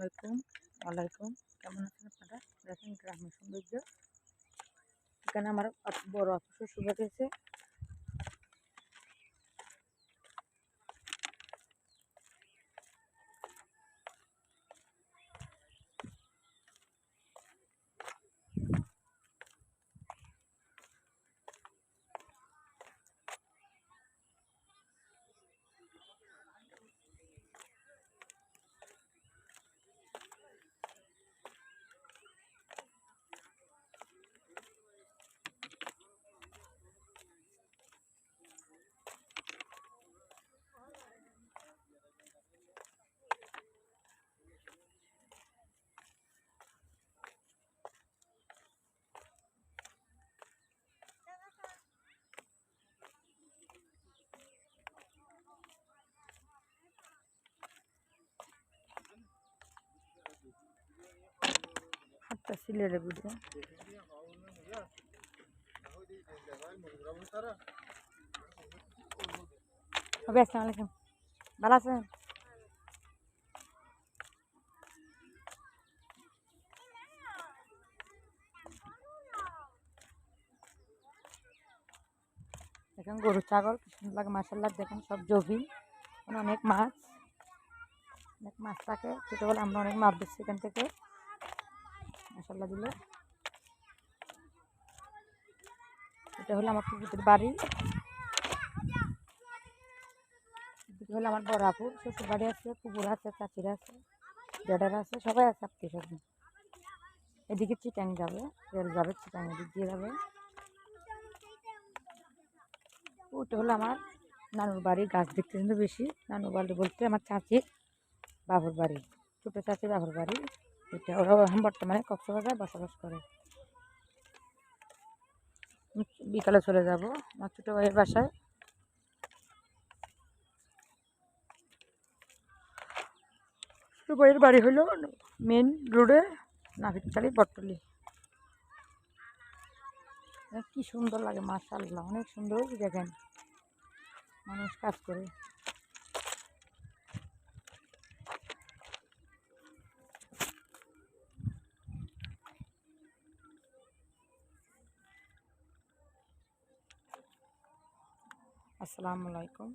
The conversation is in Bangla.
আলাইকুম। ওয়ালাইকুম। কেমন আছেন আপনারা? দেখেন গ্রামের সৌন্দর্য। এখানে আমার বড় আপু শ্বশুরবাড়ি আছে। হাতটা সিলেরে বুঝে। আসসালামু আলাইকুম। ভালো আছেন? দেখেন গরু ছাগল কি সুন্দর লাগে মাশাআল্লাহ। দেখেন সব জমি, অনেক মাছ থাকে। ছোটবেলা আমরা অনেক মাছ ধরছি এখান থেকে মাশাআল্লাহ দিলে। এটা হলো আমার পুকুরের বাড়ি, এদিকে হলো আমার বড় আপুর শ্বশুর বাড়ি আছে, পুকুর আছে, চাচিরা আছে, জেঠারা আছে, সবাই আছে আত্মীয় স্বজন। এদিকে চিটাং যাবে, রেল যাবে, চিটাং এদিক দিয়ে যাবে। ওটা হলো আমার নানুর বাড়ি। গাছ দেখতে কিন্তু বেশি। নানুর বাড়ি বলতে আমার চাচির বাবুর বাড়ি, ছোটো চাচির বাবুর বাড়ি। এটা ওরা এখন বর্তমানে কক্সবাজার বসবাস করে। বিকালে চলে যাব আমার ছোটো ভাইয়ের বাসায়। ছোটো ভাইয়ের বাড়ি হলো মেন রোডে, নাভিতখালী বটতলী। কি সুন্দর লাগে মাশাআল্লাহ, অনেক সুন্দর। দেখেন মানুষ কাজ করে। আসসালামু আলাইকুম।